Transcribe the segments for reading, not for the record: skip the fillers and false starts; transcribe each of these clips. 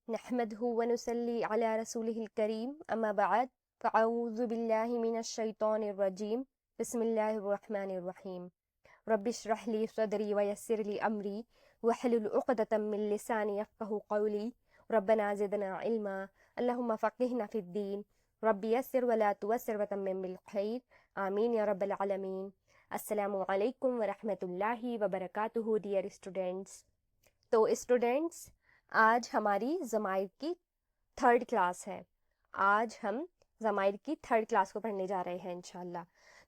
نحمده ونصلي على رسوله الكريم أما بعد فأعوذ بالله من الشيطان الرجيم بسم الله الرحمن الرحيم رب اشرح لي صدري ويسر لي أمري واحلل عقدة من لساني يفقهوا قولي ربنا زدنا علما اللهم فقهنا في الدين رب يسر ولا توسر وتمم بالخير آمين يا رب العالمين. السلام علیکم ورحمۃ اللہ وبرکاتہ ڈیئر اسٹوڈینٹس. تو اسٹوڈینٹس آج ہماری ضمائر کی تھرڈ کلاس ہے. آج ہم ضمائر کی تھرڈ کلاس کو پڑھنے جا رہے ہیں انشاءاللہ.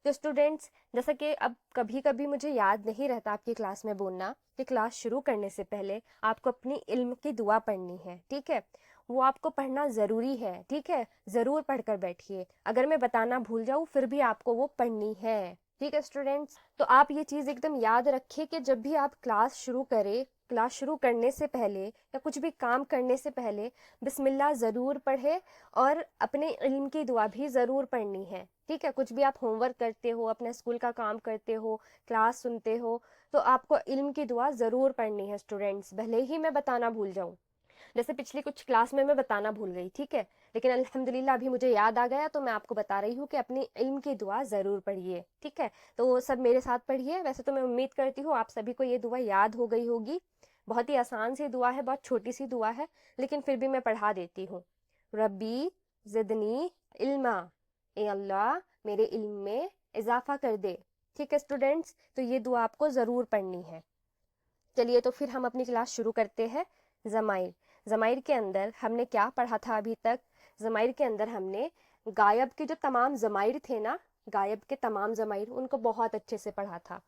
تو اسٹوڈینٹس جیسا کہ اب کبھی کبھی مجھے یاد نہیں رہتا آپ کی کلاس میں بولنا کہ کلاس شروع کرنے سے پہلے آپ کو اپنی علم کی دعا پڑھنی ہے. ٹھیک ہے, وہ آپ کو پڑھنا ضروری ہے. ٹھیک ہے, ضرور پڑھ کر بیٹھیے. اگر میں بتانا بھول جاؤں پھر بھی آپ کو وہ پڑھنی ہے. ٹھیک ہے اسٹوڈینٹس, تو آپ یہ چیز ایک دم یاد رکھیں کہ جب بھی آپ کلاس شروع کریں, کلاس شروع کرنے سے پہلے یا کچھ بھی کام کرنے سے پہلے بسم اللہ ضرور پڑھے اور اپنے علم کی دعا بھی ضرور پڑھنی ہے. ٹھیک ہے, کچھ بھی آپ ہوم ورک کرتے ہو, اپنے اسکول کا کام کرتے ہو, کلاس سنتے ہو, تو آپ کو علم کی دعا ضرور پڑھنی ہے اسٹوڈینٹس, بھلے ہی میں بتانا بھول جاؤں. جیسے پچھلی کچھ کلاس میں بتانا بھول گئی. ٹھیک ہے, لیکن الحمدللہ ابھی مجھے یاد آ گیا تو میں آپ کو بتا رہی ہوں کہ اپنی علم کی دعا ضرور پڑھیے. ٹھیک ہے, تو وہ سب میرے ساتھ پڑھیے. ویسے تو میں امید کرتی ہوں آپ سبھی کو یہ دعا یاد ہو گئی ہوگی. بہت ہی آسان سی دعا ہے, بہت چھوٹی سی دعا ہے, لیکن پھر بھی میں پڑھا دیتی ہوں. ربی زدنی علما, اے اللہ میرے علم میں اضافہ کر دے. ٹھیک ہے اسٹوڈینٹس, تو یہ دعا آپ کو ضرور پڑھنی ہے. چلیے تو پھر ہم اپنی کلاس شروع کرتے ہیں. ضمائر. ضمائر کے اندر ہم نے کیا پڑھا تھا ابھی تک؟ ضمائر کے اندر ہم نے غائب کے جو تمام ضمائر تھے نا, غائب کے تمام ضمائر, ان کو بہت اچھے سے پڑھا تھا.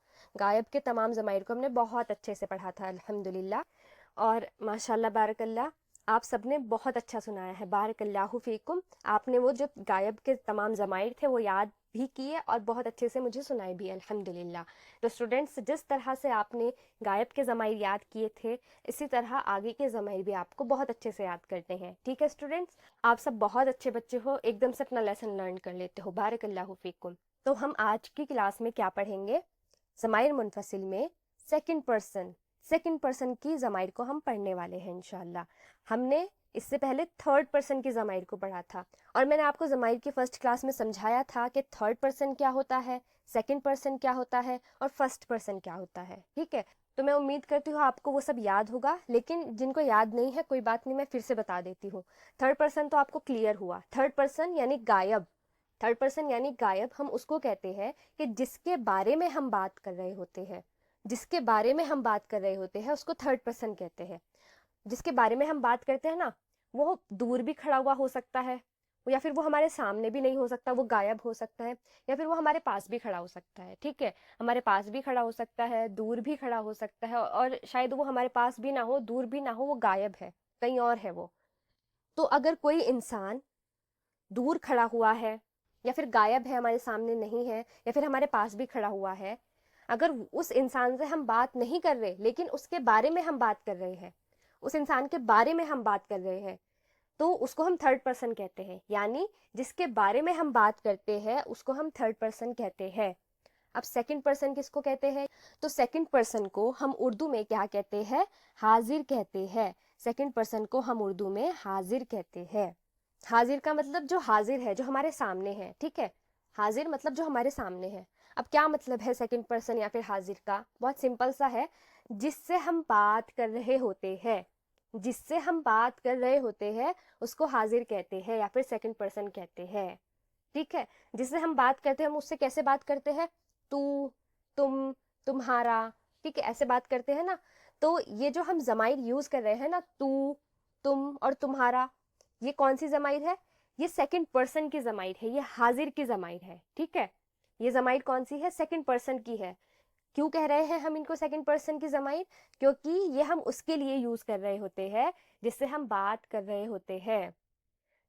غائب کے تمام ضمائر کو ہم نے بہت اچھے سے پڑھا تھا الحمدللہ. اور ماشاءاللہ بارک اللہ, آپ سب نے بہت اچھا سنایا ہے, بارک اللہ فیکم. آپ نے وہ جو غائب کے تمام ضمائر تھے وہ یاد بھی کیے اور بہت اچھے سے مجھے سنائے بھی الحمدللہ. تو اسٹوڈینٹس جس طرح سے آپ نے غائب کے ضمائر یاد کیے تھے, اسی طرح آگے کے ضمائر بھی آپ کو بہت اچھے سے یاد کرتے ہیں. ٹھیک ہے اسٹوڈینٹس, آپ سب بہت اچھے بچے ہو, ایک دم سے اپنا لیسن لرن کر لیتے ہو, بارک اللہ فیکم. تو ہم آج کی کلاس میں کیا پڑھیں گے؟ ضمائر منفصل میں سیکنڈ پرسن کی ضمائر کو ہم پڑھنے والے ہیں انشاءاللہ. ہم نے اس سے پہلے تھرڈ پرسن کی ضمائر کو پڑھا تھا, اور میں نے آپ کو ضمائر کی فرسٹ کلاس میں سمجھایا تھا کہ تھرڈ پرسن کیا ہوتا ہے, سیکنڈ پرسن کیا ہوتا ہے, اور فرسٹ پرسن کیا ہوتا ہے. ٹھیک ہے, تو میں امید کرتی ہوں آپ کو وہ سب یاد ہوگا, لیکن جن کو یاد نہیں ہے کوئی بات نہیں, میں پھر سے بتا دیتی ہوں. تھرڈ پرسن تو آپ کو کلیئر ہوا. تھرڈ پرسن یعنی غائب. تھرڈ پرسن یعنی غائب, ہم اس کو کہتے ہیں کہ جس کے بارے میں ہم بات کر رہے ہوتے ہیں, جس کے بارے میں ہم بات کر رہے ہوتے ہیں اس کو تھرڈ پرسن کہتے ہیں. جس کے بارے میں ہم بات کرتے ہیں نا, وہ دور بھی کھڑا ہوا ہو سکتا ہے, یا پھر وہ ہمارے سامنے بھی نہیں ہو سکتا, وہ غائب ہو سکتا ہے, یا پھر وہ ہمارے پاس بھی کھڑا ہو سکتا ہے. ٹھیک ہے, ہمارے پاس بھی کھڑا ہو سکتا ہے, دور بھی کھڑا ہو سکتا ہے, اور شاید وہ ہمارے پاس بھی نہ ہو, دور بھی نہ ہو, وہ غائب ہے, کہیں اور ہے وہ. تو اگر کوئی انسان دور کھڑا ہوا ہے, یا پھر غائب ہے, ہمارے سامنے نہیں ہے, یا پھر ہمارے پاس بھی کھڑا ہوا ہے, اگر اس انسان سے ہم بات نہیں کر رہے لیکن اس کے بارے میں ہم بات کر رہے ہیں, اس انسان کے بارے میں ہم بات کر رہے ہیں, تو اس کو ہم تھرڈ پرسن کہتے ہیں. یعنی جس کے بارے میں ہم بات کرتے ہیں اس کو ہم تھرڈ پرسن کہتے ہیں. اب سیکنڈ پرسن کس کو کہتے ہیں؟ تو سیکنڈ پرسن کو ہم اردو میں کیا کہتے ہیں؟ حاضر کہتے ہیں. سیکنڈ پرسن کو ہم اردو میں حاضر کہتے ہیں. حاضر کا مطلب جو حاضر ہے, جو ہمارے سامنے ہے. ٹھیک ہے, حاضر مطلب جو ہمارے سامنے ہے. اب کیا مطلب ہے سیکنڈ پرسن یا پھر حاضر کا؟ بہت سمپل سا ہے, جس سے ہم بات کر رہے ہوتے ہیں, جس سے ہم بات کر رہے ہوتے ہیں اس کو حاضر کہتے ہیں یا پھر سیکنڈ پرسن کہتے ہیں. ٹھیک ہے, جس سے ہم بات کرتے ہیں, ہم اس سے کیسے بات کرتے ہیں؟ تو, تم, تمہارا. ٹھیک ہے, ایسے بات کرتے ہیں نا. تو یہ جو ہم ضمائر یوز کر رہے ہیں نا, تو, تم اور تمہارا, یہ کون سی ضمائر ہے؟ یہ سیکنڈ پرسن کی ضمائر ہے, یہ حاضر کی ضمائر ہے. ٹھیک ہے, یہ ضمائر کون سی ہے؟ سیکنڈ پرسن کی ہے. کیوں کہہ رہے ہیں ہم ان کو سیکنڈ پرسن کی ضمائر؟ کیونکہ یہ ہم اس کے لیے یوز کر رہے ہوتے ہیں جس سے ہم بات کر رہے ہوتے ہیں.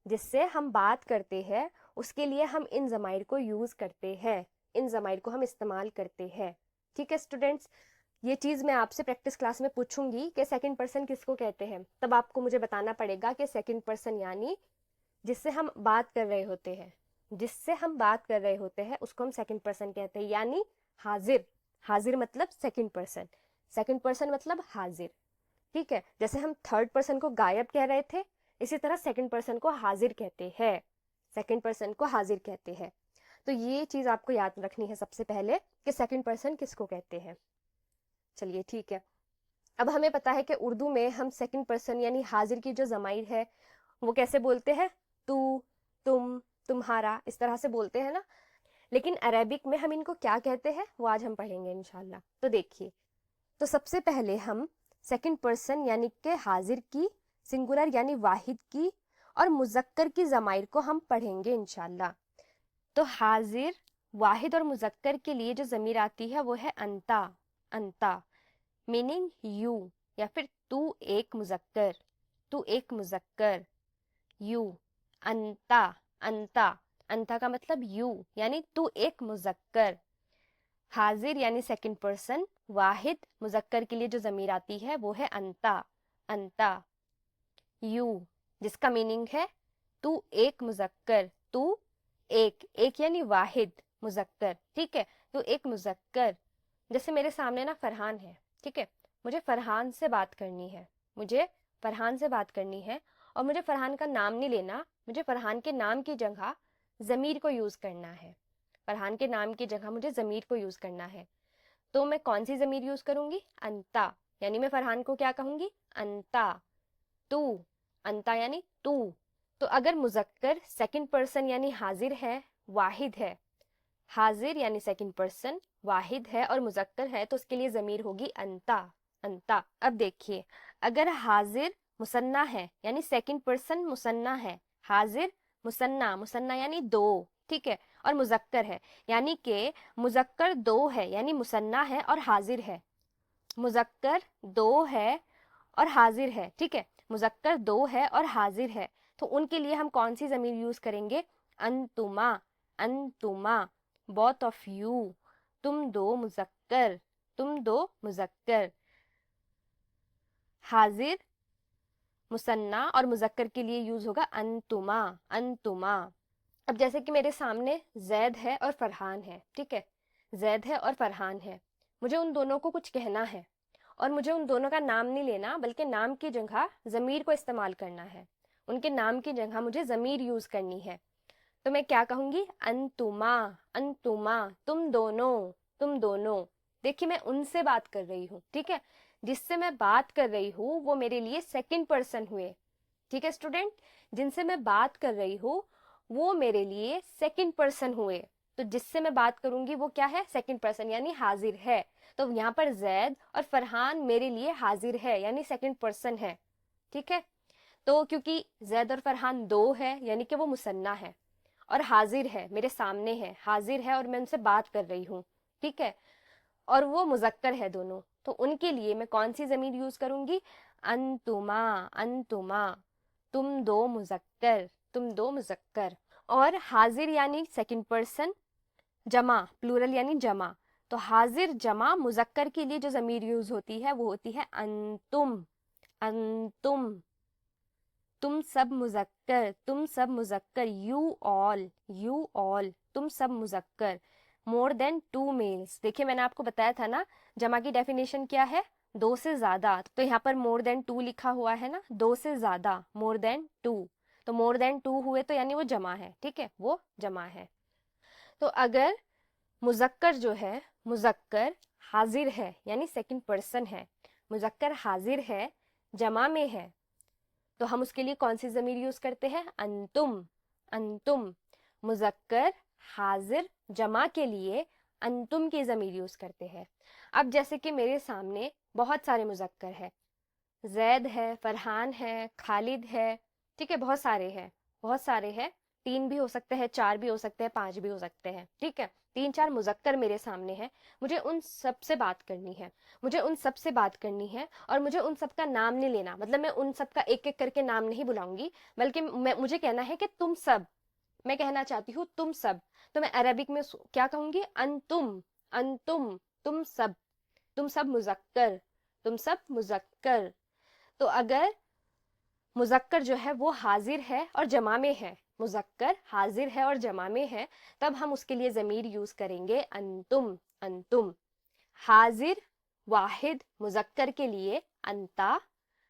جس سے ہم بات کرتے ہیں اس کے لیے ہم ان ضمائر کو یوز کرتے ہیں, ان ضمائر کو ہم استعمال کرتے ہیں. ٹھیک ہے اسٹوڈینٹس, یہ چیز میں آپ سے پریکٹس کلاس میں پوچھوں گی کہ سیکنڈ پرسن کس کو کہتے ہیں, تب آپ کو مجھے بتانا پڑے گا کہ سیکنڈ پرسن یعنی جس سے ہم بات کر رہے ہوتے ہیں, جس سے ہم بات کر رہے ہوتے ہیں اس کو ہم سیکنڈ پرسن کہتے ہیں. یعنی حاضر, حاضر مطلب سیکنڈ پرسن, سیکنڈ پرسن مطلب حاضر. ٹھیک ہے, جیسے ہم تھرڈ پرسن کو غائب کہہ رہے تھے, اسی طرح سیکنڈ پرسن کو حاضر کہتے ہیں, سیکنڈ پرسن کو حاضر کہتے ہیں. تو یہ چیز آپ کو یاد رکھنی ہے سب سے پہلے کہ سیکنڈ پرسن کس کو کہتے ہیں. چلیے ٹھیک ہے, اب ہمیں پتا ہے کہ اردو میں ہم سیکنڈ پرسن یعنی حاضر کی جو ضمائر ہے وہ کیسے بولتے ہیں, تو, تم, تمہارا, اس طرح سے بولتے ہیں نا. لیکن عربک میں ہم ان کو کیا کہتے ہیں وہ آج ہم پڑھیں گے انشاءاللہ. تو دیکھیے, تو سب سے پہلے ہم سیکنڈ پرسن یعنی کہ حاضر کی, سنگولر یعنی واحد کی, اور مذکر کی ضمائر کو ہم پڑھیں گے انشاءاللہ. تو حاضر, واحد اور مذکر کے لیے جو ضمیر آتی ہے وہ ہے انتا, انتا میننگ یو, یا پھر تو ایک مذکر, تو ایک مذکر, یو, انتا, انتا, انتا کا مطلب یو یعنی تو ایک مذکر. حاضر یعنی سیکنڈ پرسن, واحد مذکر کے لیے جو ضمیر آتی ہے وہ ہے انتا, انتا, یو جس کا میننگ ہے تو ایک مذکر, تو ایک, ایک یعنی واحد مذکر. ٹھیک ہے, تو ایک مذکر. جیسے میرے سامنے نا فرحان ہے, ٹھیک ہے, مجھے فرحان سے بات کرنی ہے, مجھے فرحان سے بات کرنی ہے, اور مجھے فرحان کا نام نہیں لینا, مجھے فرحان کے نام کی جگہ ضمیر کو یوز کرنا ہے. فرحان کے نام کی جگہ مجھے ضمیر کو یوز کرنا ہے. تو میں کون سی ضمیر یوز کروں گی, انتا, یعنی میں فرحان کو کیا کہوں گی, انتا, تو, انتا یعنی تو. تو اگر مذکر سیکنڈ پرسن یعنی حاضر ہے, واحد ہے, حاضر یعنی سیکنڈ پرسن واحد ہے اور مذکر ہے, تو اس کے لیے ضمیر ہوگی انتا, انتا. اب دیکھیے, اگر حاضر مثنیٰ ہے یعنی سیکنڈ پرسن مثنیٰ ہے, حاضر مثنیٰ, مثنیٰ یعنی دو, ٹھیک ہے, اور مذکر ہے یعنی کہ مذکر دو ہے یعنی مثنیٰ ہے اور حاضر ہے, مذکر دو ہے اور حاضر ہے, ٹھیک ہے, مذکر دو ہے اور حاضر ہے, تو ان کے لیے ہم کون سی ضمیر یوز کریں گے, انتما, انتما, both of you, تم دو مذکر, تم دو مذکر. حاضر مثنیٰ اور مذکر کے لیے یوز ہوگا انتما, انتما. اب جیسے کہ میرے سامنے زید ہے اور فرحان ہے, ٹھیک ہے, زید ہے اور فرحان ہے, مجھے ان دونوں کو کچھ کہنا ہے, اور مجھے ان دونوں کا نام نہیں لینا بلکہ نام کی جگہ ضمیر کو استعمال کرنا ہے, ان کے نام کی جگہ مجھے ضمیر یوز کرنی ہے. تو میں کیا کہوں گی, انتما, انتما, تم دونوں, تم دونوں. دیکھیے میں ان سے بات کر رہی ہوں, ٹھیک ہے, جس سے میں بات کر رہی ہوں وہ میرے لیے سیکنڈ پرسن ہوئے, ٹھیک ہے اسٹوڈنٹ, جن سے میں بات کر رہی ہوں وہ میرے لیے سیکنڈ پرسن ہوئے. تو جس سے میں بات کروں گی وہ کیا ہے, سیکنڈ پرسن یعنی حاضر ہے. تو یہاں پر زید اور فرحان میرے لیے حاضر ہے یعنی سیکنڈ پرسن ہے, ٹھیک ہے. تو کیونکہ زید اور فرحان دو ہے یعنی کہ وہ مثنیٰ ہے, اور حاضر ہے, میرے سامنے ہے, حاضر ہے اور میں ان سے بات کر رہی ہوں, ٹھیک ہے, اور وہ مذکر ہے دونوں, تو ان کے لیے میں کون سی ضمیر یوز کروں گی, انتما, انتما, تم دو مذکر, تم دو مذکر. اور حاضر یعنی سیکنڈ پرسن, جمع پلورل یعنی جمع, تو حاضر جمع مذکر کے لیے جو ضمیر یوز ہوتی ہے وہ ہوتی ہے انتم, انتم, تم سب مذکر, تم سب مذکر, یو آل, یو آل, تم سب مذکر. مور دین ٹو میلس, دیکھیے میں نے آپ کو بتایا تھا نا جمع کی ڈیفینیشن کیا ہے, دو سے زیادہ, تو یہاں پر مور دین ٹو لکھا ہوا ہے نا, دو سے زیادہ, مور دین ٹو, تو مور دین ٹو ہوئے تو یعنی وہ جمع ہے, ٹھیک ہے, وہ جمع ہے. تو اگر مذکر جو ہے, مذکر حاضر ہے یعنی سیکنڈ پرسن ہے, مذکر حاضر ہے, جمع میں ہے, تو ہم اس کے لیے کون سی ضمیر یوز کرتے ہیں, انتم, انتم. مذکر حاضر جمع کے لیے انتم کی ضمیر یوز کرتے ہیں. اب جیسے کہ میرے سامنے بہت سارے مذکر ہے, زید ہے, فرحان ہے, خالد ہے, ٹھیک ہے, بہت سارے ہیں, بہت سارے ہیں, 3 بھی ہو سکتے ہیں, 4 بھی ہو سکتے ہیں, 5 بھی ہو سکتے ہیں, ٹھیک ہے, 3-4 مذکر میرے سامنے ہیں, مجھے ان سب سے بات کرنی ہے, مجھے ان سب سے بات کرنی ہے, اور مجھے ان سب کا نام نہیں لینا, مطلب میں ان سب کا ایک ایک کر کے نام نہیں بلاؤں گی, بلکہ مجھے کہنا ہے کہ تم سب, میں کہنا چاہتی ہوں تم سب, تو میں عربک میں کیا کہوں گی, انتم, انتم, تم سب, تم سب مذکر, تم سب مذکر. تو اگر مذکر جو ہے وہ حاضر ہے اور جمع میں ہے, مذکر حاضر ہے اور جمع میں ہے, تب ہم اس کے لیے ضمیر یوز کریں گے انتم, انتم. حاضر واحد مذکر کے لیے انتا,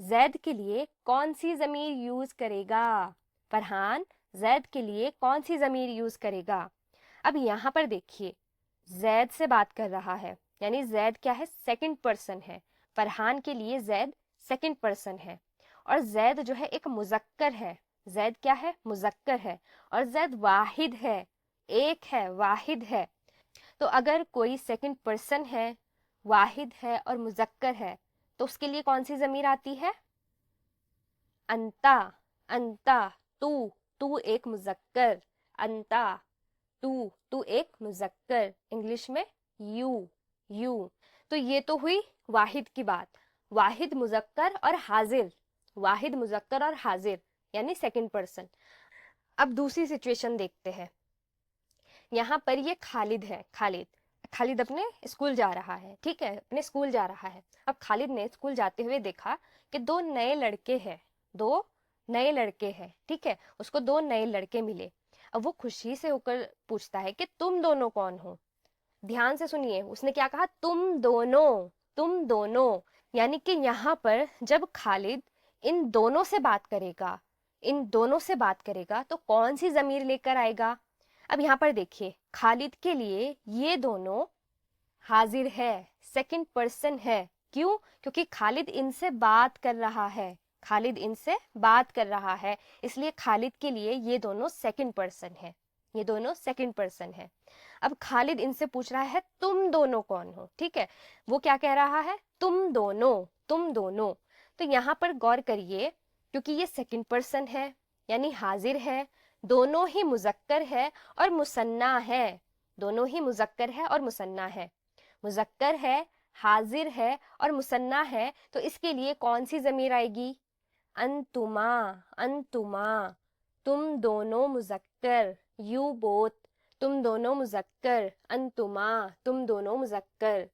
زید کے لیے کون سی ضمیر یوز کرے گا؟ فرحان زید کے لیے کون سی ضمیر یوز کرے گا؟ اب یہاں پر دیکھیے زید سے بات کر رہا ہے، یعنی زید کیا ہے؟ سیکنڈ پرسن ہے۔ فرحان کے لیے زید سیکنڈ پرسن ہے، اور زید جو ہے ایک مذکر ہے۔ زید کیا ہے؟ مذکر ہے، اور زید واحد ہے، ایک ہے، واحد ہے۔ تو اگر کوئی سیکنڈ پرسن ہے، واحد ہے اور مذکر ہے تو اس کے لیے کون سی ضمیر آتی ہے؟ انتا، انتا، تو ایک مذکر، انتا، تو ایک مذکر، انگلش میں یو۔ تو یہ تو ہوئی واحد کی بات، واحد مذکر اور حاضر، واحد مذکر اور حاضر یعنی سیکنڈ پرسن۔ اب دوسری سچویشن دیکھتے ہیں۔ یہاں پر یہ خالد ہے، خالد اپنے اسکول جا رہا ہے، ٹھیک ہے، اپنے اسکول جا رہا ہے۔ اب خالد نے اسکول جاتے ہوئے دیکھا کہ دو نئے لڑکے ہیں، ٹھیک ہے، اس کو دو نئے لڑکے ملے۔ اب وہ خوشی سے ہو کر پوچھتا ہے کہ تم دونوں کون ہو؟ دھیان سے سنیے، اس نے کیا کہا؟ تم دونوں، یعنی کہ یہاں پر جب خالد ان دونوں سے بات کرے گا تو کون سی ضمیر لے کر آئے گا؟ اب یہاں پر دیکھیے خالد کے لیے یہ دونوں حاضر ہے، سیکنڈ پرسن ہے۔ کیوں؟ کیونکہ خالد ان سے بات کر رہا ہے، اس لیے خالد کے لیے یہ دونوں سیکنڈ پرسن ہے۔ اب خالد ان سے پوچھ رہا ہے تم دونوں کون ہو، ٹھیک ہے، وہ کیا کہہ رہا ہے؟ تم دونوں۔ تو یہاں پر غور کریے، کیونکہ یہ سیکنڈ پرسن ہے یعنی حاضر ہے، دونوں ہی مذکر ہے اور مثنیٰ ہے، مذکر ہے، حاضر ہے اور مثنیٰ ہے، تو اس کے لیے کون سی ضمیر آئے گی؟ انتما، تم دونوں مذکر، یو بوتھ، تم دونوں مذکر، انتما، تم دونوں مذکر،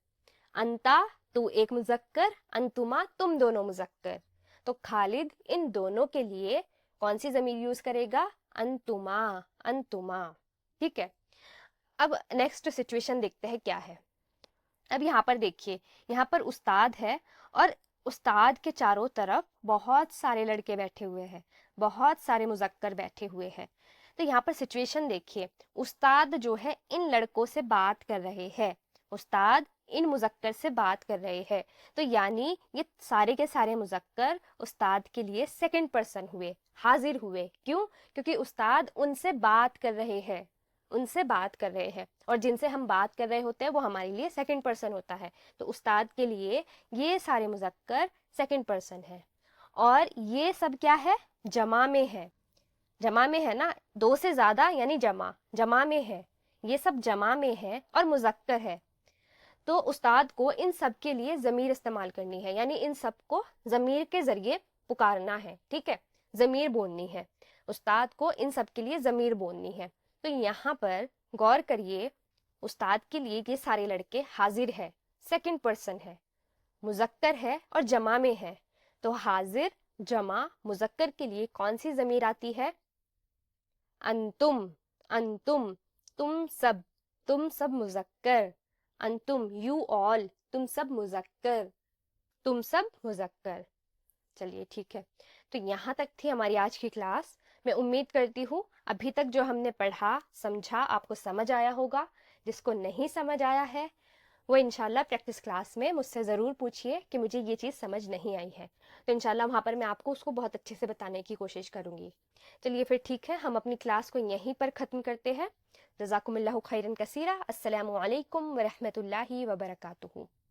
انتا، تو ایک مذکر، انتما، تم دونوں مذکر۔ تو خالد ان دونوں کے لیے کون سی ضمیر یوز کرے گا؟ انتما، ٹھیک ہے۔ اب نیکسٹ سچویشن دیکھتے ہیں کیا ہے۔ اب یہاں پر دیکھیے، یہاں پر استاد ہے اور استاد کے چاروں طرف بہت سارے لڑکے بیٹھے ہوئے ہیں، بہت سارے مذکر بیٹھے ہوئے ہیں۔ تو یہاں پر سچویشن دیکھیے، استاد جو ہے ان لڑکوں سے بات کر رہے ہیں، استاد ان مذکر سے بات کر رہے ہیں، تو یعنی یہ سارے کے سارے مذکر استاد کے لیے سیکنڈ پرسن ہوئے، حاضر ہوئے۔ کیوں؟ کیونکہ استاد ان سے بات کر رہے ہیں، اور جن سے ہم بات کر رہے ہوتے ہیں وہ ہمارے لیے سیکنڈ پرسن ہوتا ہے، تو استاد کے لیے یہ سارے مذکر سیکنڈ پرسن ہے۔ اور یہ سب کیا ہے؟ جمع میں ہے نا، دو سے زیادہ یعنی جمع میں ہے، یہ سب جمع میں ہے اور مذکر ہے، تو استاد کو ان سب کے لیے ضمیر استعمال کرنی ہے، یعنی ان سب کو ضمیر کے ذریعے پکارنا ہے، ٹھیک ہے، ضمیر بولنی ہے، استاد کو ان سب کے لیے ضمیر بولنی ہے۔ تو یہاں پر غور کریے، استاد کے لیے یہ سارے لڑکے حاضر ہے، سیکنڈ پرسن ہے، مذکر ہے اور جمع میں ہے، تو حاضر، جمع، مذکر کے لیے کون سی ضمیر آتی ہے؟ انتم، تم سب مذکر، انتم، یو آل، تم سب مذکر۔ چلیے ٹھیک ہے، تو یہاں تک تھی ہماری آج کی کلاس۔ میں امید کرتی ہوں ابھی تک جو ہم نے پڑھا سمجھا آپ کو سمجھ آیا ہوگا۔ جس کو نہیں سمجھ آیا ہے وہ انشاءاللہ پریکٹس کلاس میں مجھ سے ضرور پوچھیے کہ مجھے یہ چیز سمجھ نہیں آئی ہے، تو انشاءاللہ وہاں پر میں آپ کو اس کو بہت اچھے سے بتانے کی کوشش کروں گی۔ چلیے پھر ٹھیک ہے، ہم اپنی کلاس کو یہیں پر ختم کرتے ہیں۔ جزاکم اللہ خیرا کثیرا۔ السلام علیکم ورحمۃ اللہ وبرکاتہ۔